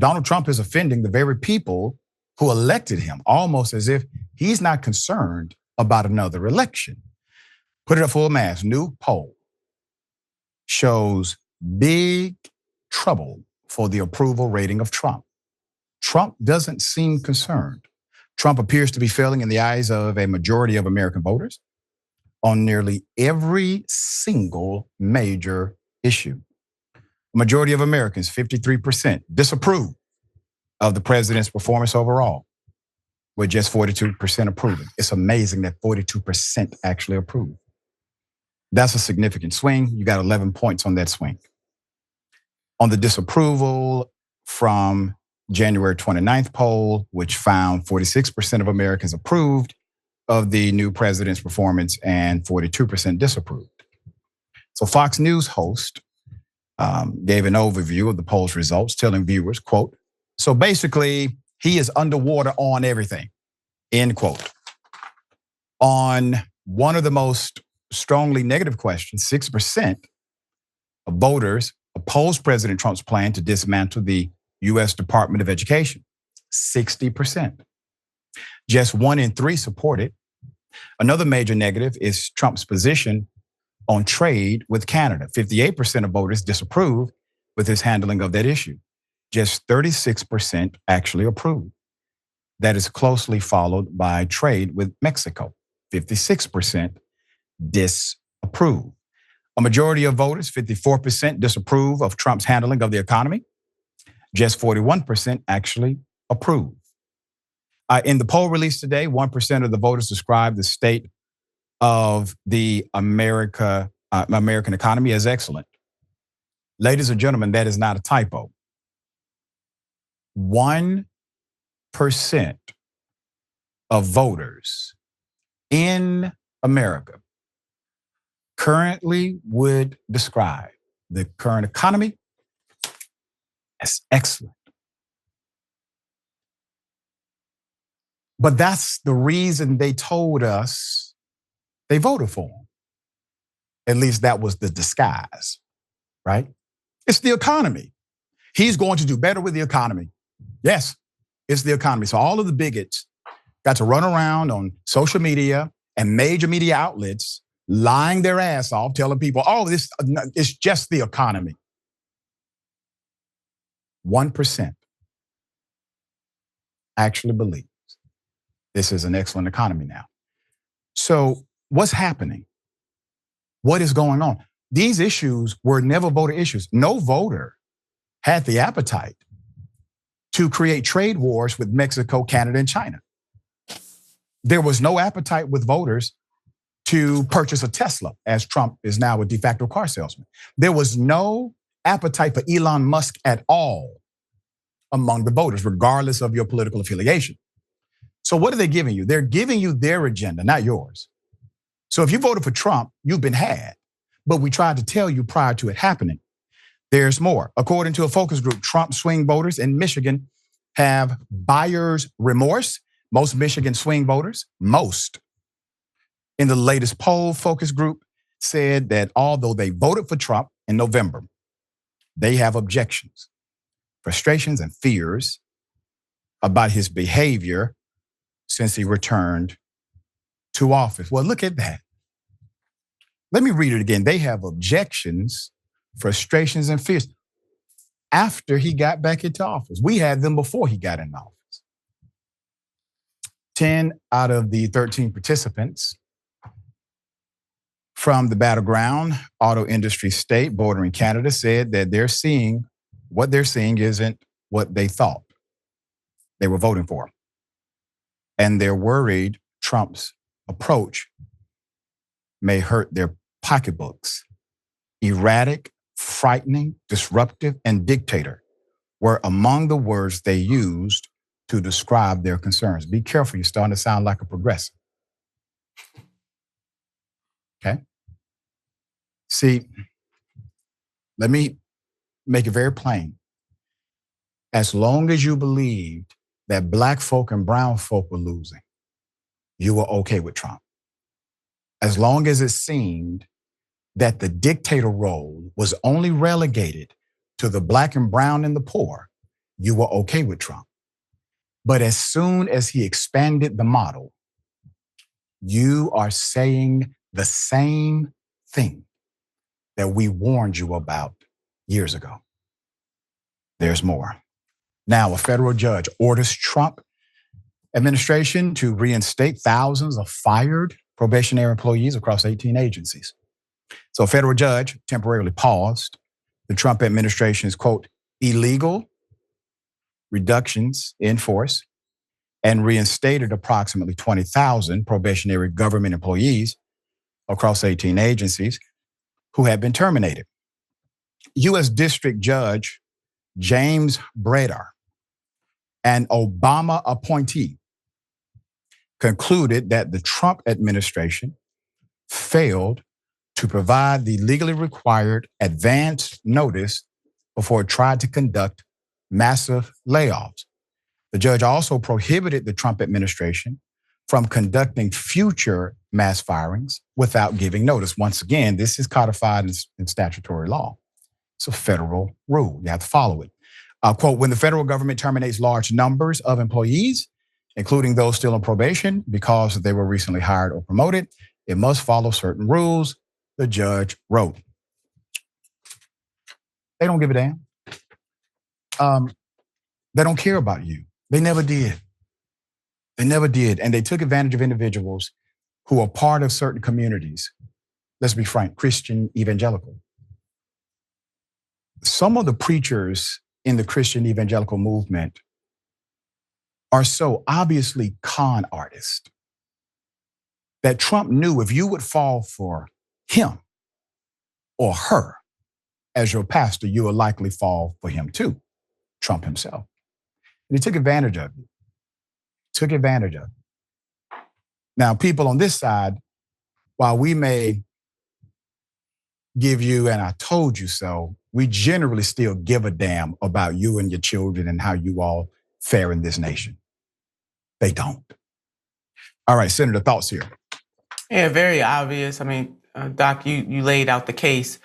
Donald Trump is offending the very people who elected him, almost as if he's not concerned about another election. Put it up full mass. New poll shows big trouble for the approval rating of Trump. Trump doesn't seem concerned. Trump appears to be failing in the eyes of a majority of American voters on nearly every single major issue. A majority of Americans, 53%, disapprove of the president's performance overall, with just 42% approving. It's amazing that 42% actually approve. That's a significant swing. You got 11 points on that swing. On the disapproval from January 29th poll, which found 46% of Americans approved of the new president's performance and 42% disapproved. So Fox News host gave an overview of the poll's results, telling viewers, quote, so basically he is underwater on everything, end quote. On one of the most strongly negative questions, 6% of voters opposed President Trump's plan to dismantle the U.S. Department of Education, 60%. Just 1 in 3 support it. Another major negative is Trump's position on trade with Canada. 58% of voters disapprove with his handling of that issue. Just 36% actually approve. That is closely followed by trade with Mexico. 56% disapprove. A majority of voters, 54%, disapprove of Trump's handling of the economy. Just 41% actually approve. In the poll released today, 1% of the voters described the state of the American economy as excellent. Ladies and gentlemen, that is not a typo. 1% of voters in America currently would describe the current economy as excellent. But that's the reason they told us they voted for him. At least that was the disguise, right? It's the economy. He's going to do better with the economy. Yes, it's the economy. So all of the bigots got to run around on social media and major media outlets lying their ass off, telling people, oh, it's just the economy. 1% actually believes this is an excellent economy now. So what's happening? What is going on? These issues were never voter issues. No voter had the appetite to create trade wars with Mexico, Canada, and China. There was no appetite with voters to purchase a Tesla, as Trump is now a de facto car salesman. There was no appetite for Elon Musk at all among the voters, regardless of your political affiliation. So what are they giving you? They're giving you their agenda, not yours. So if you voted for Trump, you've been had. But we tried to tell you prior to it happening, there's more. According to a focus group, Trump swing voters in Michigan have buyer's remorse. Most Michigan swing voters, in the latest poll, focus group said that although they voted for Trump in November, they have objections, frustrations, and fears about his behavior since he returned to office. Well, look at that. Let me read it again. They have objections, frustrations, and fears after he got back into office. We had them before he got in office. 10 out of the 13 participants from the battleground auto industry state bordering Canada said that what they're seeing isn't what they thought they were voting for. And they're worried Trump's approach may hurt their pocketbooks. Erratic, frightening, disruptive, and dictator were among the words they used to describe their concerns. Be careful, you're starting to sound like a progressive. Okay? See, let me make it very plain. As long as you believed that black folk and brown folk were losing, you were okay with Trump. As long as it seemed that the dictator role was only relegated to the black and brown and the poor, you were okay with Trump. But as soon as he expanded the model, you are saying the same thing that we warned you about years ago. There's more. Now, a federal judge orders Trump administration to reinstate thousands of fired probationary employees across 18 agencies. So a federal judge temporarily paused the Trump administration's, quote, illegal reductions in force and reinstated approximately 20,000 probationary government employees across 18 agencies who had been terminated. U.S. District Judge James Breder, an Obama appointee, concluded that the Trump administration failed to provide the legally required advance notice before it tried to conduct massive layoffs. The judge also prohibited the Trump administration from conducting future mass firings without giving notice. Once again, this is codified in statutory law. It's a federal rule. You have to follow it. Quote, when the federal government terminates large numbers of employees, including those still on probation because they were recently hired or promoted, it must follow certain rules, the judge wrote. They don't give a damn. They don't care about you. They never did. They never did. And they took advantage of individuals who are part of certain communities. Let's be frank, Christian evangelical. Some of the preachers in the Christian evangelical movement are so obviously con artists that Trump knew if you would fall for him or her as your pastor, you will likely fall for him too, Trump himself. And he took advantage of you. Took advantage of it. Now, people on this side, while we may give you and I told you so, we generally still give a damn about you and your children and how you all fare in this nation. They don't. All right, Senator, thoughts here. Yeah, very obvious. I mean, Doc, you laid out the case.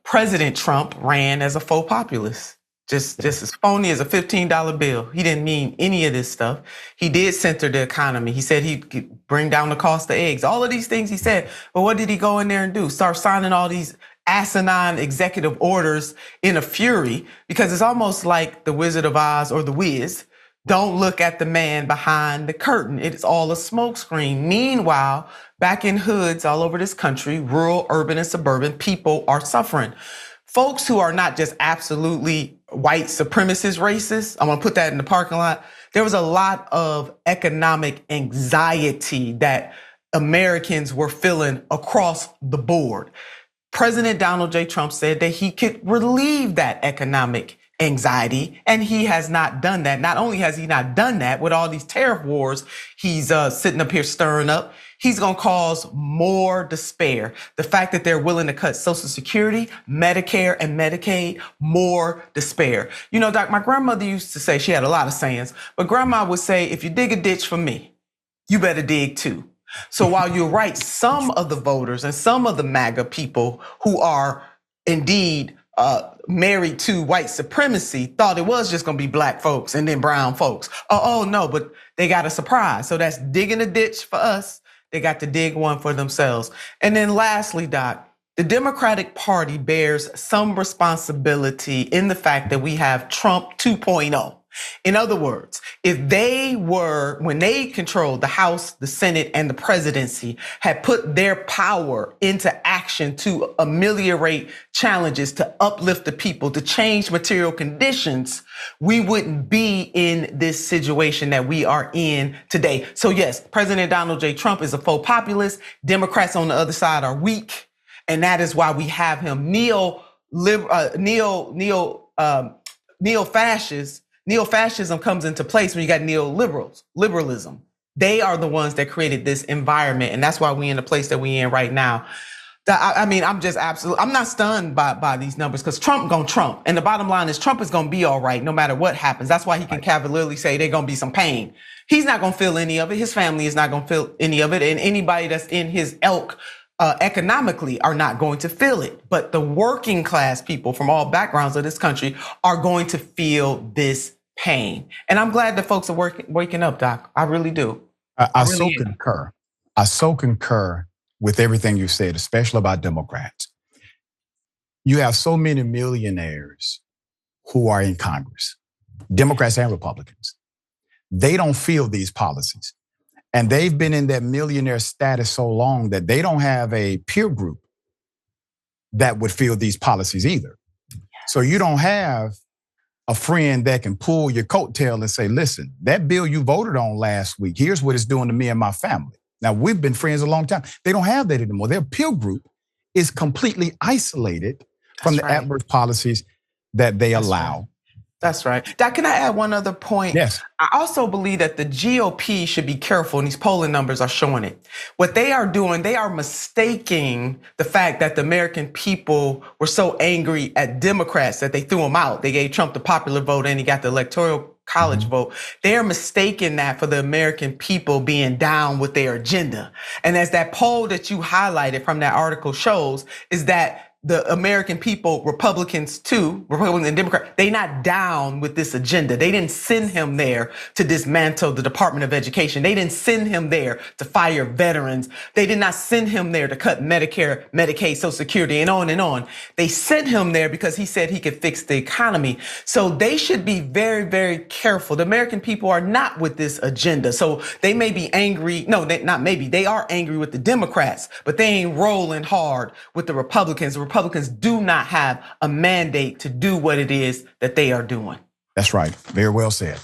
President Trump ran as a faux populist. Just as phony as a $15 bill. He didn't mean any of this stuff. He did center the economy. He said he'd bring down the cost of eggs. All of these things he said. But what did he go in there and do? Start signing all these asinine executive orders in a fury, because it's almost like the Wizard of Oz or the Wiz. Don't look at the man behind the curtain. It's all a smokescreen. Meanwhile, back in hoods all over this country, rural, urban, and suburban, people are suffering. Folks who are not just absolutely white supremacist racists, I'm gonna put that in the parking lot. There was a lot of economic anxiety that Americans were feeling across the board. President Donald J. Trump said that he could relieve that economic anxiety, and he has not done that. Not only has he not done that, with all these tariff wars he's sitting up here stirring up, he's gonna cause more despair. The fact that they're willing to cut Social Security, Medicare, and Medicaid, more despair. You know, Doc, my grandmother used to say, she had a lot of sayings, but grandma would say, if you dig a ditch for me, you better dig too. So while you're right, some of the voters and some of the MAGA people who are indeed married to white supremacy thought it was just gonna be black folks and then brown folks. Oh no, but they got a surprise. So that's digging a ditch for us. They got to dig one for themselves. And then lastly, Doc, the Democratic Party bears some responsibility in the fact that we have Trump 2.0. In other words, if they were, when they controlled the House, the Senate, and the presidency, had put their power into action to ameliorate challenges, to uplift the people, to change material conditions, we wouldn't be in this situation that we are in today. So yes, President Donald J. Trump is a faux populist. Democrats on the other side are weak. And that is why we have him neo-fascist. Neo-fascism comes into place when you got liberalism. They are the ones that created this environment, and that's why we're in the place that we're in right now. I mean, I'm not stunned by these numbers, because Trump gonna Trump. And the bottom line is Trump is gonna be all right no matter what happens. That's why he can cavalierly say there's gonna be some pain. He's not gonna feel any of it. His family is not gonna feel any of it. And anybody that's in his ilk economically are not going to feel it. But the working class people from all backgrounds of this country are going to feel this pain. And I'm glad that folks are waking up, Doc. I really do. I so concur. I so concur with everything you said, especially about Democrats. You have so many millionaires who are in Congress, Democrats and Republicans. They don't feel these policies. And they've been in that millionaire status so long that they don't have a peer group that would feel these policies either. So you don't have a friend that can pull your coattail and say, listen, that bill you voted on last week, here's what it's doing to me and my family. Now, we've been friends a long time. They don't have that anymore. Their peer group is completely isolated from the adverse policies that they allow. That's right. Doc, can I add one other point? Yes. I also believe that the GOP should be careful, and these polling numbers are showing it. What they are doing, they are mistaking the fact that the American people were so angry at Democrats that they threw them out. They gave Trump the popular vote and he got the electoral college vote. They are mistaking that for the American people being down with their agenda. And as that poll that you highlighted from that article shows, is that the American people, Republicans too, Republicans and Democrats, they not down with this agenda. They didn't send him there to dismantle the Department of Education. They didn't send him there to fire veterans. They did not send him there to cut Medicare, Medicaid, Social Security, and on and on. They sent him there because he said he could fix the economy. So they should be very, very careful. The American people are not with this agenda. So they may be angry. No, not maybe. They are angry with the Democrats, but they ain't rolling hard with the Republicans. The Republicans do not have a mandate to do what it is that they are doing. That's right. Very well said.